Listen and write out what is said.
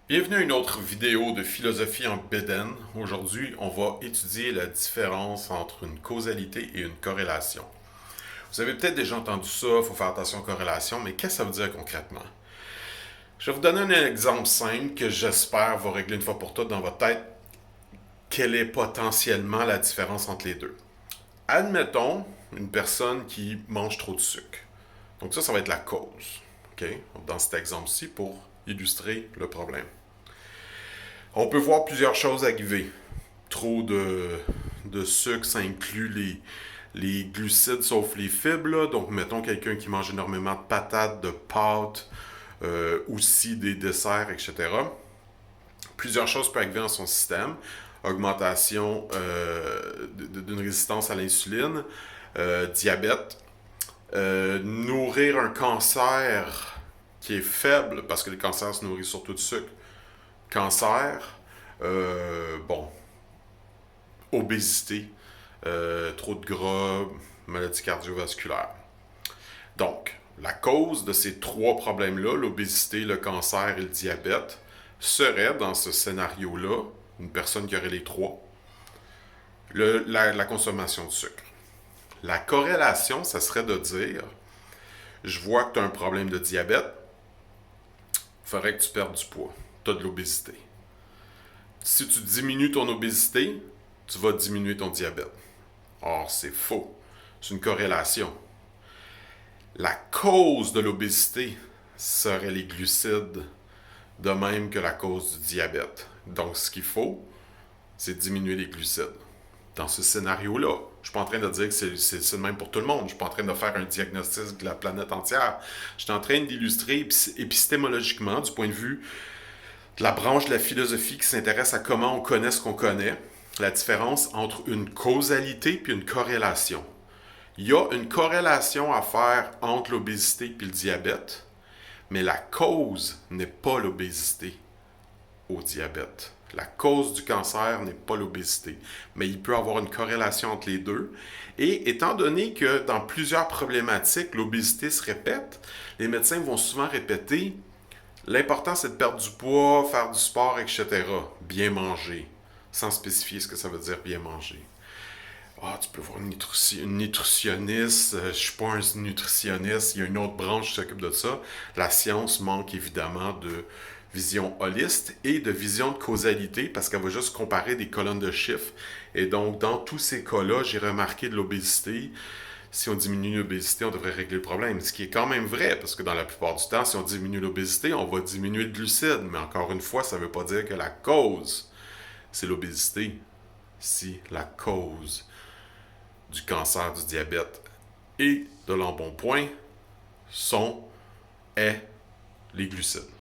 Bienvenue à une autre vidéo de philosophie en bédaine. Aujourd'hui, on va étudier la différence entre une causalité et une corrélation. Vous avez peut-être déjà entendu ça, il faut faire attention aux corrélations, mais qu'est-ce que ça veut dire concrètement? Je vais vous donner un exemple simple que j'espère va régler une fois pour toutes dans votre tête quelle est potentiellement la différence entre les deux. Admettons une personne qui mange trop de sucre. Donc ça va être la cause. Okay? Dans cet exemple-ci pour illustrer le problème. On peut voir plusieurs choses arriver. Trop de sucre, ça inclut les glucides sauf les fibres. Là. Donc, mettons quelqu'un qui mange énormément de patates, de pâtes, aussi des desserts, etc. Plusieurs choses peuvent arriver dans son système. Augmentation d'une résistance à l'insuline, diabète, nourrir un cancer qui est faible, parce que le cancer se nourrit surtout de sucre. Cancer, obésité, trop de gras, maladie cardiovasculaire. Donc, la cause de ces trois problèmes-là, l'obésité, le cancer et le diabète, serait dans ce scénario-là, une personne qui aurait les trois, la consommation de sucre. La corrélation, ça serait de dire, je vois que tu as un problème de diabète, il faudrait que tu perdes du poids, tu as de l'obésité. Si tu diminues ton obésité, tu vas diminuer ton diabète. Or, c'est faux. C'est une corrélation. La cause de l'obésité serait les glucides, de même que la cause du diabète. Donc, ce qu'il faut, c'est diminuer les glucides. Dans ce scénario-là, je ne suis pas en train de dire que c'est le même pour tout le monde. Je ne suis pas en train de faire un diagnostic de la planète entière. Je suis en train d'illustrer épistémologiquement, du point de vue de la branche de la philosophie qui s'intéresse à comment on connaît ce qu'on connaît, la différence entre une causalité et une corrélation. Il y a une corrélation à faire entre l'obésité et le diabète, mais la cause n'est pas l'obésité au diabète. La cause du cancer n'est pas l'obésité, mais il peut y avoir une corrélation entre les deux. Et étant donné que dans plusieurs problématiques, l'obésité se répète, les médecins vont souvent répéter l'important c'est de perdre du poids, faire du sport, etc. Bien manger, sans spécifier ce que ça veut dire bien manger. Ah, tu peux voir une nutritionniste. Je suis pas un nutritionniste. Il y a une autre branche qui s'occupe de ça. La science manque évidemment de vision holiste et de vision de causalité parce qu'elle va juste comparer des colonnes de chiffres. Et donc, dans tous ces cas-là, j'ai remarqué de l'obésité. Si on diminue l'obésité, on devrait régler le problème. Ce qui est quand même vrai, parce que dans la plupart du temps, si on diminue l'obésité, on va diminuer le glucide. Mais encore une fois, ça ne veut pas dire que la cause, c'est l'obésité. Si la cause du cancer, du diabète et de l'embonpoint est les glucides.